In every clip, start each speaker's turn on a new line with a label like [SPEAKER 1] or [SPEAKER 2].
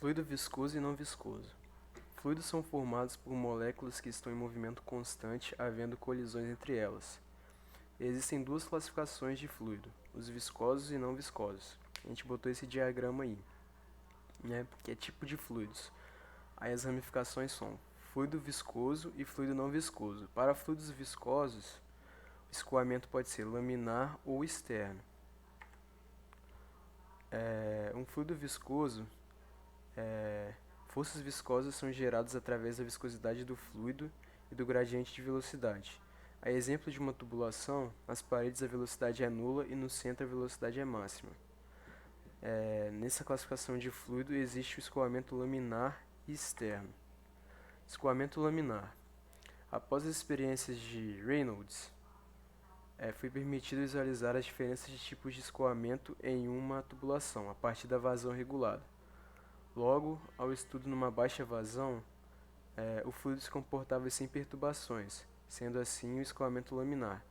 [SPEAKER 1] Fluido viscoso e não viscoso. Fluidos são formados por moléculas que estão em movimento constante, havendo colisões entre elas. Existem duas classificações de fluido, os viscosos e não viscosos. A gente botou esse diagrama aí, né, que é tipo de fluidos. Aí as ramificações são fluido viscoso e fluido não viscoso. Para fluidos viscosos, o escoamento pode ser laminar ou externo. Um fluido viscoso forças viscosas são geradas através da viscosidade do fluido e do gradiente de velocidade. A exemplo de uma tubulação, nas paredes a velocidade é nula e no centro a velocidade é máxima. Nessa classificação de fluido existe o escoamento laminar e externo. Escoamento laminar. Após as experiências de Reynolds, foi permitido visualizar as diferenças de tipos de escoamento em uma tubulação, a partir da vazão regulada. Logo, ao estudo numa baixa vazão, o fluido se comportava sem perturbações, sendo assim o escoamento laminar.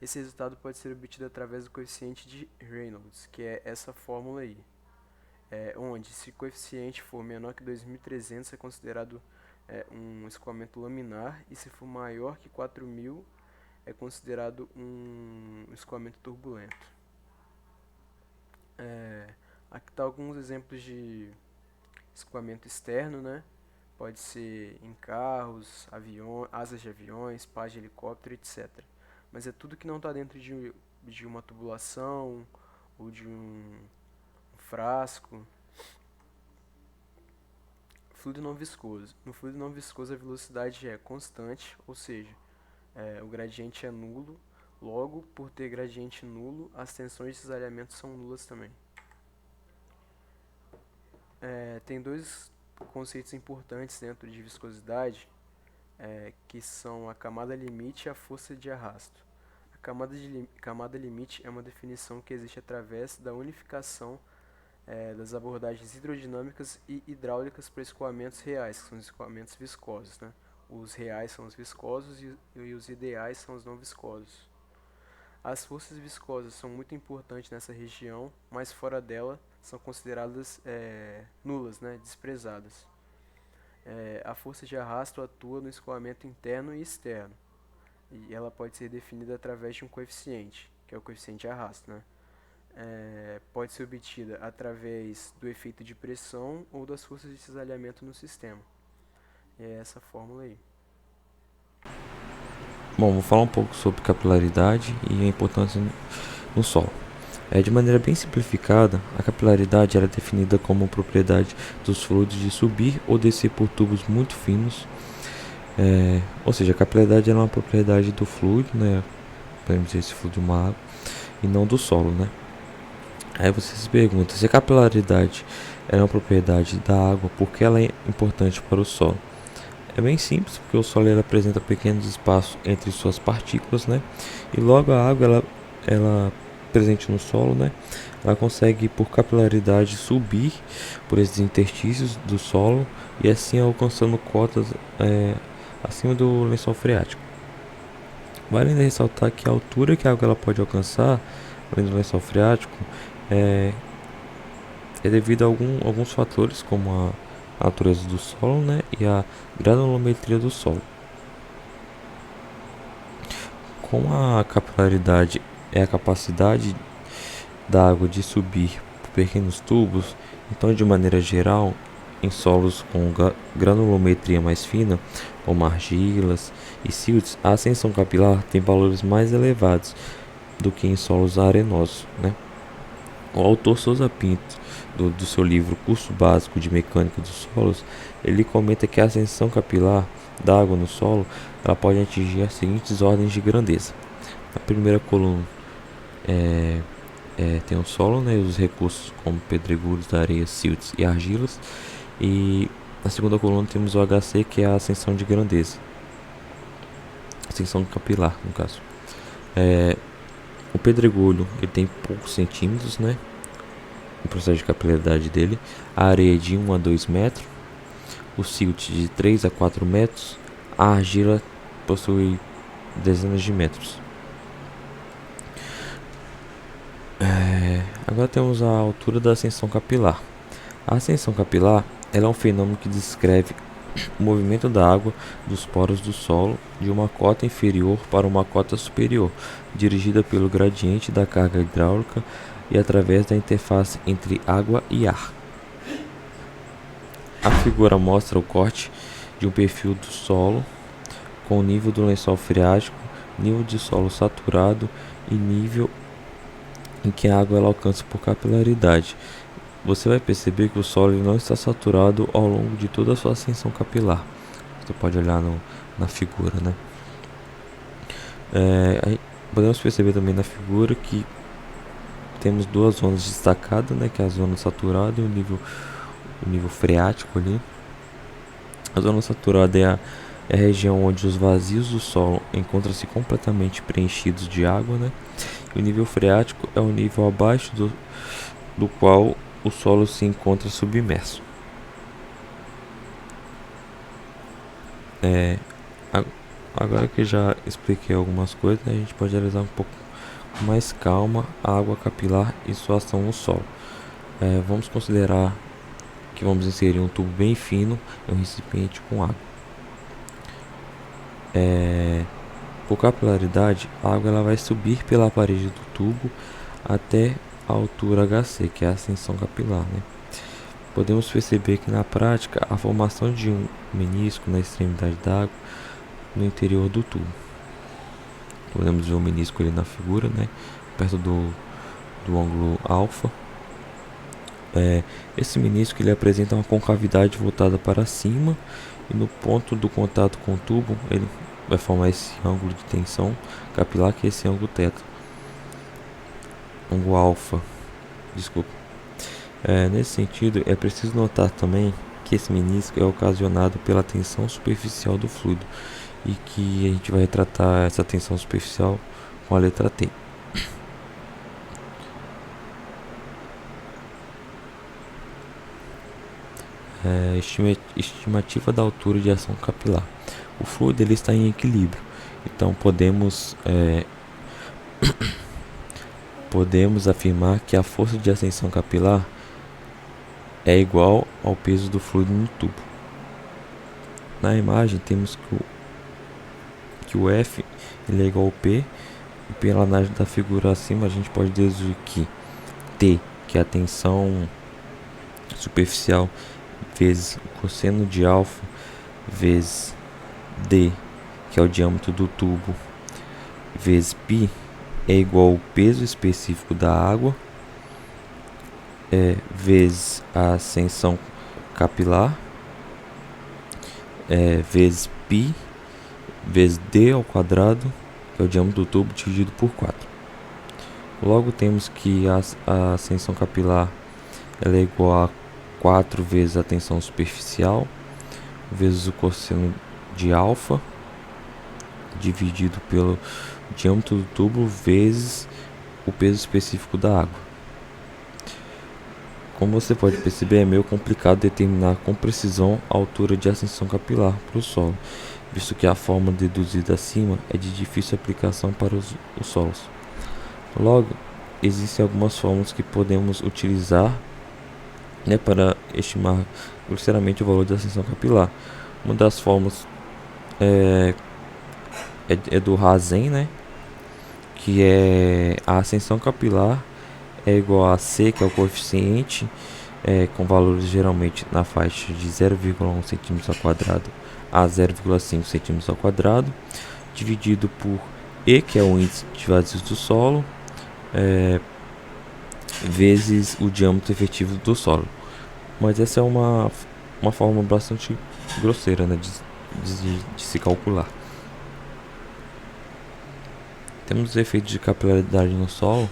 [SPEAKER 1] Esse resultado pode ser obtido através do coeficiente de Reynolds, que é essa fórmula aí, onde se o coeficiente for menor que 2.300 é considerado um escoamento laminar, e se for maior que 4.000 é considerado um escoamento turbulento. Aqui está alguns exemplos de escoamento externo, né? Pode ser em carros, aviões, asas de aviões, pás de helicóptero, etc. Mas é tudo que não está dentro de uma tubulação ou de um frasco. Fluido não viscoso. No fluido não viscoso a velocidade é constante, ou seja, o gradiente é nulo. Logo, por ter gradiente nulo, as tensões de cisalhamento são nulas também. Tem dois conceitos importantes dentro de viscosidade, que são a camada limite e a força de arrasto. A camada limite é uma definição que existe através da unificação das abordagens hidrodinâmicas e hidráulicas para escoamentos reais, que são os escoamentos viscosos, né? Os reais são os viscosos e os ideais são os não viscosos. As forças viscosas são muito importantes nessa região, mas fora dela são consideradas nulas, né? Desprezadas. A força de arrasto atua no escoamento interno e externo, e ela pode ser definida através de um coeficiente, que é o coeficiente de arrasto, né? Pode ser obtida através do efeito de pressão ou das forças de cisalhamento no sistema. É essa fórmula aí.
[SPEAKER 2] Bom, vou falar um pouco sobre capilaridade e a importância no solo. De maneira bem simplificada, a capilaridade é definida como propriedade dos fluidos de subir ou descer por tubos muito finos. Ou seja, a capilaridade é uma propriedade do fluido, né? Podemos dizer esse fluido de uma água, e não do solo, né? Aí você se pergunta, se a capilaridade é uma propriedade da água, por que ela é importante para o solo? É bem simples, porque o solo ele apresenta pequenos espaços entre suas partículas, né? E logo a água, ela presente no solo, né? Ela consegue, por capilaridade, subir por esses interstícios do solo e assim alcançando cotas acima do lençol freático. Vale ainda ressaltar que a altura que a água ela pode alcançar, além do lençol freático, é devido a alguns fatores, como a natureza do solo, né, e a granulometria do solo. Como a capilaridade é a capacidade da água de subir por pequenos tubos, então de maneira geral, em solos com granulometria mais fina, como argilas e siltes, a ascensão capilar tem valores mais elevados do que em solos arenosos, né? O autor Souza Pinto, do seu livro Curso Básico de Mecânica dos Solos, ele comenta que a ascensão capilar da água no solo ela pode atingir as seguintes ordens de grandeza. Na primeira coluna tem o solo, né, os recursos como pedregulhos, areias, siltes e argilas. E na segunda coluna temos o HC, que é a ascensão de grandeza, ascensão capilar no caso. O pedregulho ele tem poucos centímetros, né, o processo de capilaridade dele. A areia de 1 a 2 metros, o silt de 3 a 4 metros, a argila possui dezenas de metros. Agora temos a altura da ascensão capilar. A ascensão capilar Ela é um fenômeno que descreve o movimento da água dos poros do solo de uma cota inferior para uma cota superior, dirigida pelo gradiente da carga hidráulica e através da interface entre água e ar. A figura mostra o corte de um perfil do solo com o nível do lençol freático, nível de solo saturado e nível em que a água ela alcança por capilaridade. Você vai perceber que o solo não está saturado ao longo de toda a sua ascensão capilar. Você pode olhar na figura, né? Aí podemos perceber também na figura que temos duas zonas destacadas, né? Que é a zona saturada e o nível freático ali. A zona saturada é a região onde os vazios do solo encontram-se completamente preenchidos de água, né? E o nível freático é o nível abaixo do qual o solo se encontra submerso. Agora que já expliquei algumas coisas, né, a gente pode analisar um pouco com mais calma a água capilar e sua ação no solo. Vamos considerar que vamos inserir um tubo bem fino em um recipiente com água. Por capilaridade, a água ela vai subir pela parede do tubo até a altura HC, que é a ascensão capilar, né? Podemos perceber que na prática a formação de um menisco na extremidade da água no interior do tubo. Podemos ver o menisco ali na figura, né? Perto do ângulo alfa. Esse menisco ele apresenta uma concavidade voltada para cima e no ponto do contato com o tubo ele vai formar esse ângulo de tensão capilar, que é esse ângulo θ. Ângulo alfa, desculpa. Nesse sentido, é preciso notar também que esse menisco é ocasionado pela tensão superficial do fluido e que a gente vai retratar essa tensão superficial com a letra T. Estimativa da altura de ação capilar. O fluido ele está em equilíbrio, então podemos afirmar que a força de ascensão capilar é igual ao peso do fluido no tubo. Na imagem temos que o F ele é igual ao P, e pela análise da figura acima a gente pode deduzir que T, que é a tensão superficial, vezes o cosseno de alfa, vezes D, que é o diâmetro do tubo, vezes π, é igual ao peso específico da água, vezes a ascensão capilar, vezes π, vezes D ao quadrado, que é o diâmetro do tubo, dividido por 4. Logo temos que a ascensão capilar ela é igual a 4 vezes a tensão superficial, vezes o cosseno de alfa, dividido pelo diâmetro do tubo, vezes o peso específico da água. Como você pode perceber, é meio complicado determinar com precisão a altura de ascensão capilar para o solo, visto que a forma deduzida acima é de difícil aplicação para os solos. Logo, existem algumas fórmulas que podemos utilizar, né, para estimar grosseiramente o valor de ascensão capilar. Uma das fórmulas é do Hazen, né, que é a ascensão capilar é igual a C, que é o coeficiente, com valores geralmente na faixa de 0,1 cm² a 0,5 cm², dividido por E, que é o índice de vazios do solo, vezes o diâmetro efetivo do solo. Mas essa é uma forma bastante grosseira, né, de se calcular. Temos os efeitos de capilaridade no solo,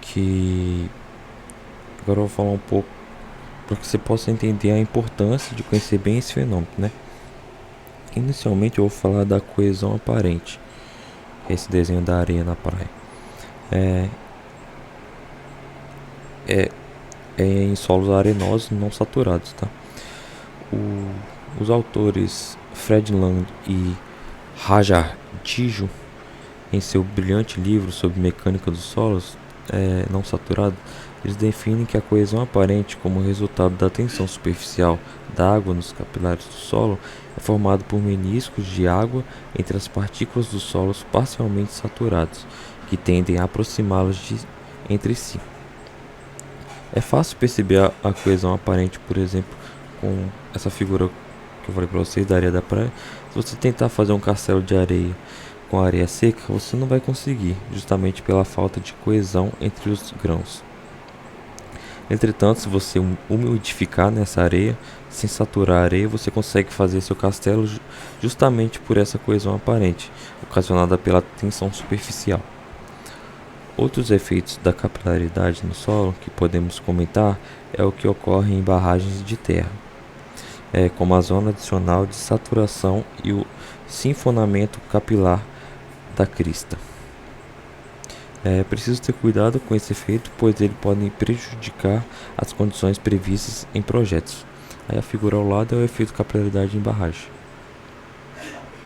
[SPEAKER 2] que agora eu vou falar um pouco para que você possa entender a importância de conhecer bem esse fenômeno, né? Inicialmente eu vou falar da coesão aparente, esse desenho da areia na praia. Em solos arenosos não saturados, tá? Os autores Fred Land e Raja Tijo, em seu brilhante livro sobre mecânica dos solos não saturados, Eles definem que a coesão aparente, como resultado da tensão superficial da água nos capilares do solo, é formada por meniscos de água entre as partículas dos solos parcialmente saturados, que tendem a aproximá-los entre si. É fácil perceber a coesão aparente, por exemplo, com essa figura que eu falei para vocês da areia da praia. Se você tentar fazer um castelo de areia com areia seca, você não vai conseguir, justamente pela falta de coesão entre os grãos. Entretanto, se você umidificar nessa areia, sem saturar a areia, você consegue fazer seu castelo justamente por essa coesão aparente, ocasionada pela tensão superficial. Outros efeitos da capilaridade no solo que podemos comentar é o que ocorre em barragens de terra, como a zona adicional de saturação e o sinfonamento capilar da crista. É preciso ter cuidado com esse efeito, pois ele pode prejudicar as condições previstas em projetos. Aí a figura ao lado é o efeito capilaridade em barragem.